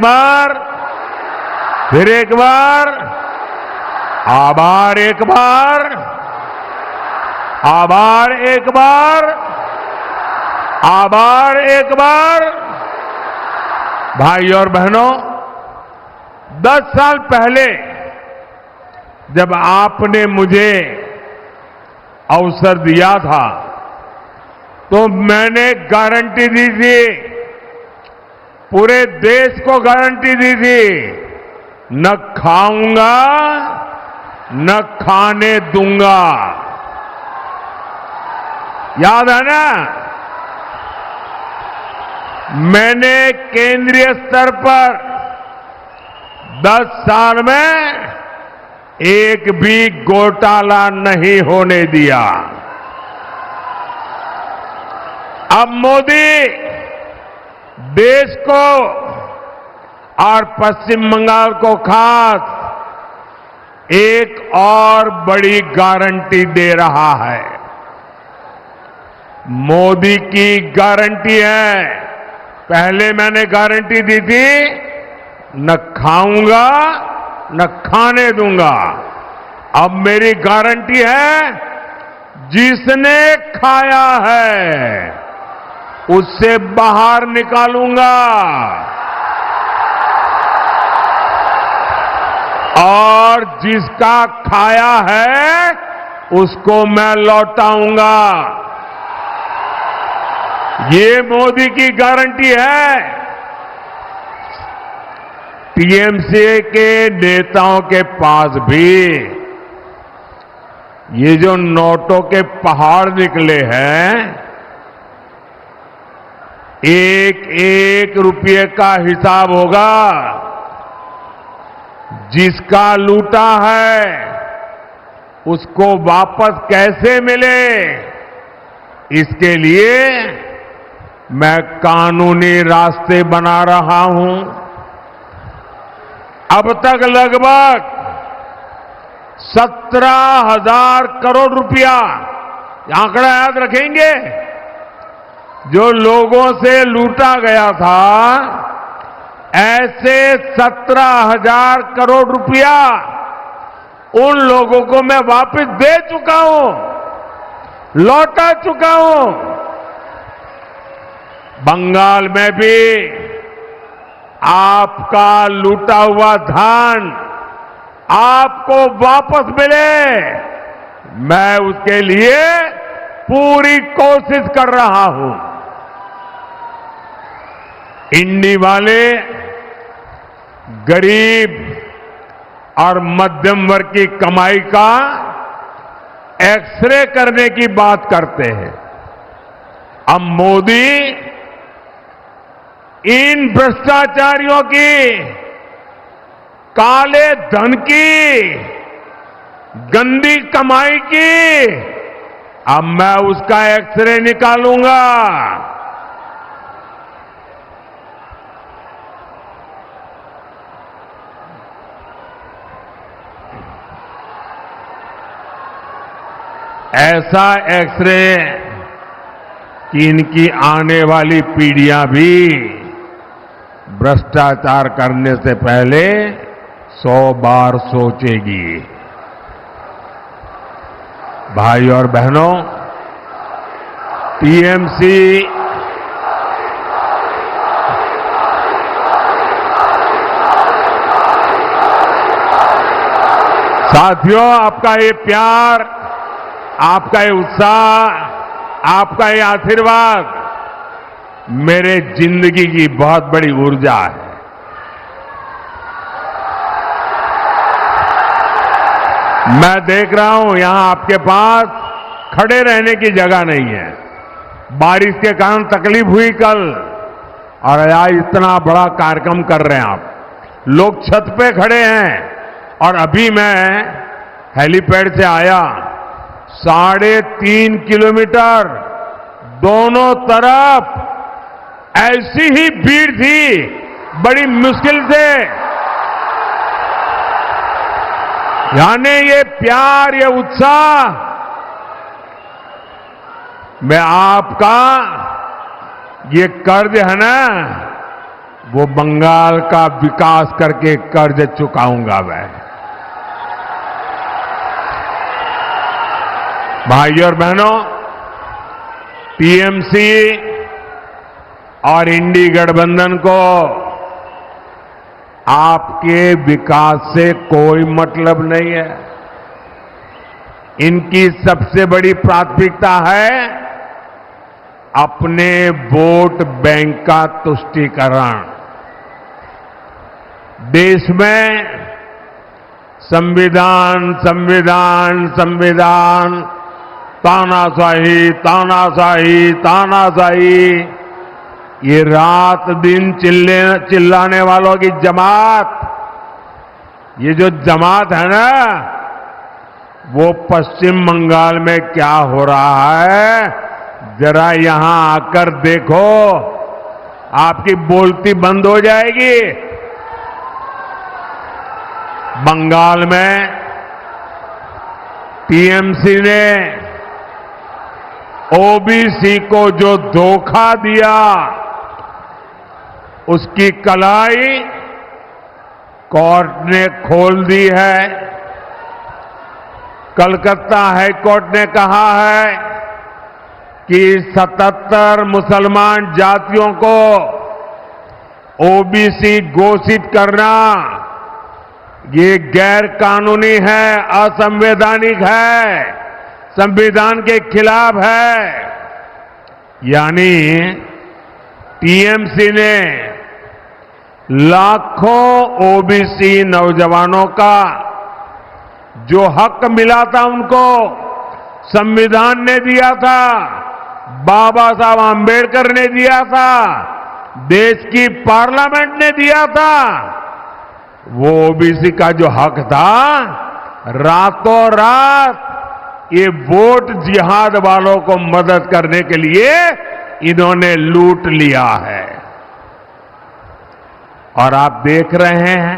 बार फिर एक बार आभार, एक बार आभार, एक बार आभार, एक बार। भाई और बहनों, 10 साल पहले जब आपने मुझे अवसर दिया था तो मैंने गारंटी दी थी, पूरे देश को गारंटी दी थी, न खाऊंगा न खाने दूंगा। याद है ना? मैंने केंद्रीय स्तर पर 10 साल में एक भी घोटाला नहीं होने दिया। अब मोदी देश को और पश्चिम बंगाल को खास एक और बड़ी गारंटी दे रहा है। मोदी की गारंटी है, पहले मैंने गारंटी दी थी, न खाऊंगा न खाने दूंगा। अब मेरी गारंटी है, जिसने खाया है उससे बाहर निकालूंगा और जिसका खाया है उसको मैं लौटाऊंगा। ये मोदी की गारंटी है। टीएमसी के नेताओं के पास भी ये जो नोटों के पहाड़ निकले हैं, एक एक रुपये का हिसाब होगा। जिसका लूटा है उसको वापस कैसे मिले, इसके लिए मैं कानूनी रास्ते बना रहा हूं। अब तक लगभग 17,000 करोड़ रुपया, आंकड़ा याद रखेंगे, जो लोगों से लूटा गया था, ऐसे 17,000 करोड़ रुपया उन लोगों को मैं वापस दे चुका हूं, लौटा चुका हूं। बंगाल में भी आपका लूटा हुआ धन आपको वापस मिले, मैं उसके लिए पूरी कोशिश कर रहा हूं। इंडी वाले गरीब और मध्यम वर्ग की कमाई का एक्सरे करने की बात करते हैं। अब मोदी इन भ्रष्टाचारियों की, काले धन की, गंदी कमाई की, अब मैं उसका एक्सरे निकालूंगा। ऐसा एक्सरे कि इनकी आने वाली पीढ़ियां भी भ्रष्टाचार करने से पहले 100 बार सोचेगी। भाई और बहनों, टीएमसी साथियों, आपका ये प्यार, आपका ये उत्साह, आपका ये आशीर्वाद मेरे जिंदगी की बहुत बड़ी ऊर्जा है। मैं देख रहा हूं यहां आपके पास खड़े रहने की जगह नहीं है। बारिश के कारण तकलीफ हुई कल, और आज इतना बड़ा कार्यक्रम कर रहे हैं आप। लोग छत पे खड़े हैं, और अभी मैं हेलीपैड से आया, 3.5 किलोमीटर दोनों तरफ ऐसी ही भीड़ थी, बड़ी मुश्किल से। यानी ये प्यार, ये उत्साह मैं आपका ये कर्ज है ना, वो बंगाल का विकास करके कर्ज चुकाऊंगा मैं। भाइयों और बहनों, टीएमसी और इंडी गठबंधन को आपके विकास से कोई मतलब नहीं है। इनकी सबसे बड़ी प्राथमिकता है अपने वोट बैंक का तुष्टीकरण। देश में संविधान संविधान संविधान, तानाशाही तानाशाही तानाशाही, ये रात दिन चिल्लाने वालों की जमात, ये जो जमात है ना, वो पश्चिम बंगाल में क्या हो रहा है जरा यहां आकर देखो, आपकी बोलती बंद हो जाएगी। बंगाल में टीएमसी ने ओबीसी को जो धोखा दिया, उसकी कलाई कोर्ट ने खोल दी है। कलकत्ता हाई कोर्ट ने कहा है कि 77 मुसलमान जातियों को ओबीसी घोषित करना ये गैर कानूनी है, असंवैधानिक है, संविधान के खिलाफ है। यानी टीएमसी ने लाखों ओबीसी नौजवानों का जो हक मिला था उनको संविधान ने दिया था, बाबा साहब आंबेडकर ने दिया था, देश की पार्लियामेंट ने दिया था, वो ओबीसी का जो हक था रातों रात ये वोट जिहाद वालों को मदद करने के लिए इन्होंने लूट लिया है। और आप देख रहे हैं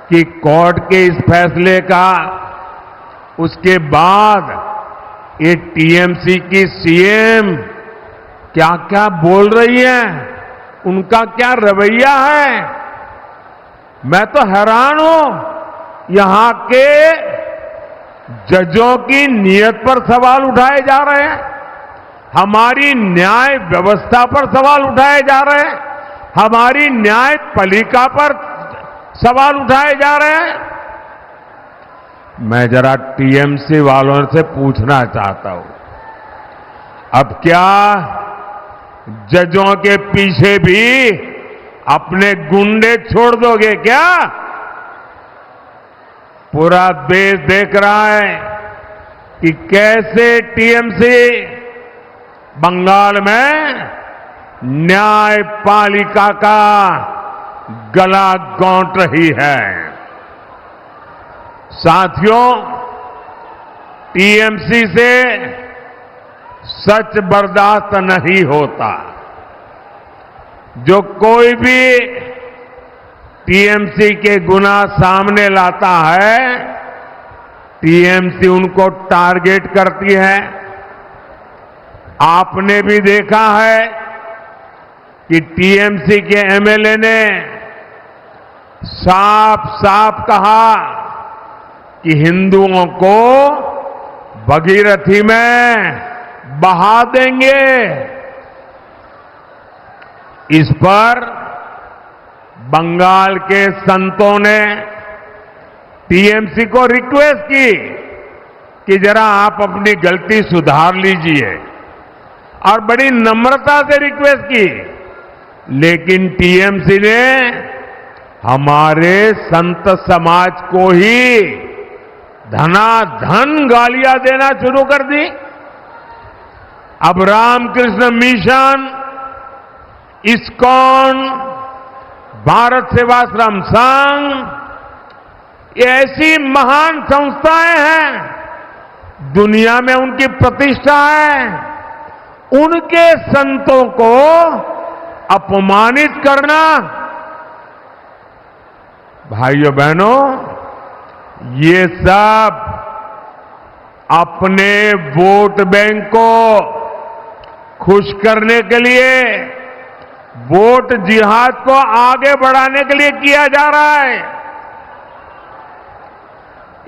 कि कोर्ट के इस फैसले का उसके बाद ये टीएमसी की सीएम क्या क्या बोल रही है, उनका क्या रवैया है। मैं तो हैरान हूं। यहां के जजों की नीयत पर सवाल उठाए जा रहे हैं, हमारी न्याय व्यवस्था पर सवाल उठाए जा रहे हैं, हमारी न्यायपालिका पर सवाल उठाए जा रहे हैं। मैं जरा टीएमसी वालों से पूछना चाहता हूं, अब क्या जजों के पीछे भी अपने गुंडे छोड़ दोगे क्या? पूरा देश देख रहा है कि कैसे टीएमसी बंगाल में न्यायपालिका का गला गौंट रही है। साथियों, टीएमसी से सच बर्दाश्त नहीं होता। जो कोई भी टीएमसी के गुनाह सामने लाता है, टीएमसी उनको टारगेट करती है। आपने भी देखा है कि टीएमसी के एमएलए ने साफ साफ कहा कि हिंदुओं को भगीरथी में बहा देंगे। इस पर बंगाल के संतों ने टीएमसी को रिक्वेस्ट की कि जरा आप अपनी गलती सुधार लीजिए, और बड़ी नम्रता से रिक्वेस्ट की। लेकिन टीएमसी ने हमारे संत समाज को ही धनाधन गालियां देना शुरू कर दी। अब रामकृष्ण मिशन, इस्कॉन, भारत सेवाश्रम संघ, ये ऐसी महान संस्थाएं हैं, दुनिया में उनकी प्रतिष्ठा है, उनके संतों को अपमानित करना, भाइयों बहनों, ये सब अपने वोट बैंक को खुश करने के लिए वोट जिहाद को आगे बढ़ाने के लिए किया जा रहा है।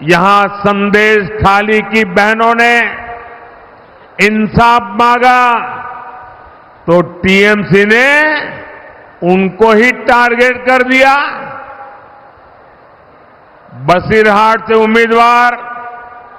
यहां संदेश थाली की बहनों ने इंसाफ मांगा तो टीएमसी ने उनको ही टारगेट कर दिया। बसीरहाट से उम्मीदवार